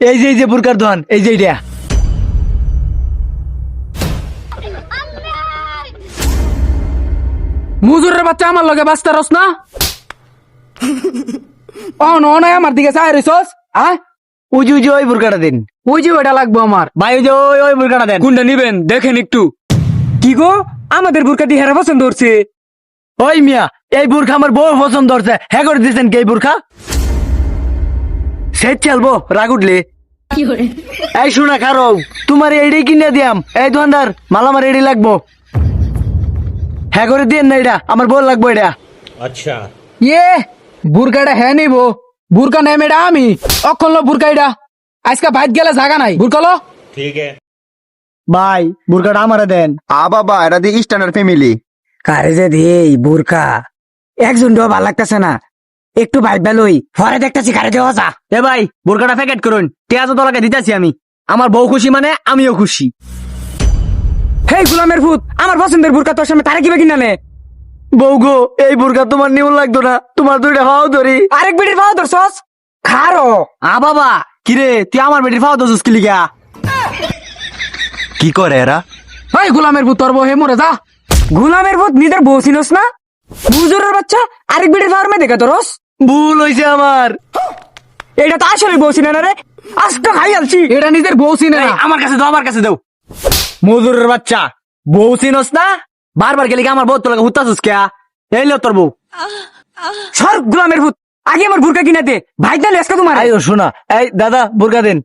এই যে বুরকার দোকান, এই যে এটা। মুজুরের বাচ্চা আমার লগে বাস্তা রস না নয় আমার দিকে চাই রিসোস উজি ওই বুরকাটা দিন। ওই যে ওইটা লাগবো আমার। ভাই ওই যে ওই বুরকাটা দেন। কোনটা নিবেন দেখেন একটু। কি গো আমাদের বুরকা দিয়ে হেরা পছন্দ করছে। ওই মিয়া, এই বুরখা আমার বউ পছন্দ হচ্ছে, হ্যাঁ করে দিয়েছেন কি এই বুরখা? সে চলবো রাগ উঠলে। এই শোনা খারো, তোমার এইটাই কিনে দিয়াম। এই দোকানদার, মাল আমার এইটাই লাগবো, হ্যাঁ করে দিয়েন না, এটা আমার বউ লাগবো এটা। अच्छा ইয়ে বুরকাটা হ্যাঁ নিব। বুরকা নেম এটা আমি অক্ষণ লো বুরকা এটা আজকে বাইত গেলে জায়গা নাই। বুরকালো ठीक है। ভাই বুরকাটা আমারে দেন। বাবা এটা দিয়ে স্ট্যান্ডার্ড ফ্যামিলি। কারে যে দেই বুরকা একজন ভাল লাগতেছে না, একটু বাইর বেলই পরে দেখতেছি কারে দেওয়া যা। এ ভাই বুরকাটা প্যাকেট করুন, পেঁয়াজ তোলাকে দিতেছি আমি। আমার বউ খুশি মানে আমিও খুশি। হেই গুলামের ভূত, আমার পছন্দের বুরকা তোর সামনে তারে কিবা কিনা নে। বউ গো, এই বুরকা তোমার নিউন লাগতো না, তোমার দুইটা হাওয়া ধরি। আরেক বেটির পাও ধরছস খারো। বাবা কিরে, তুই আমার বেটির ফাও দোষ কি লিগা? কি করে এরা? এই গুলামের ভূত তোর বউ হে মরে যা। গুলামের ভূত নিজের বউ চিনস না? বুজুরের বাচ্চা আরেক বেটির ফার্মে দেখা তোরস। ভুল হয়েছে আমার। এটা তো আসলে বউ চিনে না রে, আজকে খাই আলছি। এটা নিজের বউ চিনে এই, না। আমার কাছে দাও, আমার কাছে দাও। মজুরের বাচ্চা, বউ চিনস না? বারবার গেলি আমার বউ তোর হুত্তাছিস কে? এই লো তোর বউ। সর গুলামের ভূত, আগে আমার বুরকা কিনা দে ভাই, তাহলে আজকে তোমার। আইও শোনা, এই দাদা বুরকা দেন।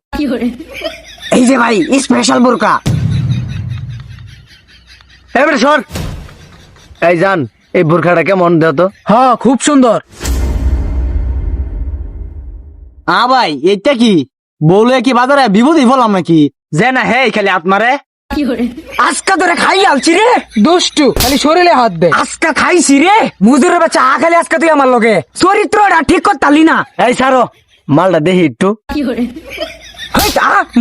এই যে ভাই স্পেশাল বুরকা। এবারে সর। এই জান, এই বুরখাটা কেমন দেও তো? হ্যাঁ খুব সুন্দর। ভাই এইটা কি বলে কি বাজারে বিপদই বললাম নাকি? যে না হে খালি হাত মারে। আজকা ধরে খাই আলছি রে, দুষ্টু খালি শরীরে হাত দে। আজকা খাইছি রে। মুজুরের বাচ্চা খালি আজকা তুই আমার লগে চরিত্রটা ঠিক করতালি না। এই সারো, মালটা দেখি একটু।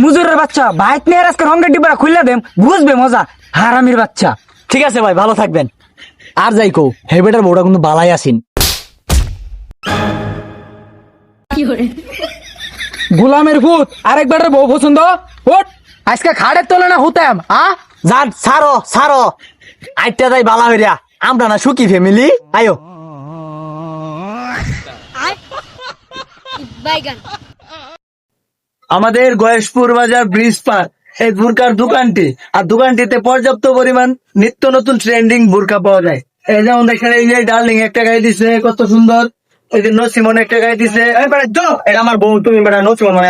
মুজুরের বাচ্চা বাইক নিয়ে আজকে রঙের ডিব্বা খুললে দেম, বুঝবে মজা। হারামির বাচ্চা। ঠিক আছে ভাই, ভালো থাকবেন। আর যাই কো, হেবেটার বউটা কিন্তু বালাই আসিন। গুলামের ভূত আরেক বেটার বউ পছন্দ। ওঠ আজকে খাড়ের তোলে না হুতাম। যান সারো সারো, আইটা যাই বালা হইরা। আমরা না সুখী ফ্যামিলি। আয়ো আমাদের গয়েশপুর বাজার ব্রিজ পার এই বুরকার দোকানটি, আর দোকানটিতে পর্যাপ্ত পরিমাণ নিত্য নতুন ট্রেন্ডিং বুরকা পাওয়া যায়। এই যেমন দেখেন, এই যে ডার্লিং একটা গায়ে দিছে, কত সুন্দর। এই যে নসিমন একটা গায়ে দিছে। এটা আমার বউ, তুমি বেটা নসিমন মানে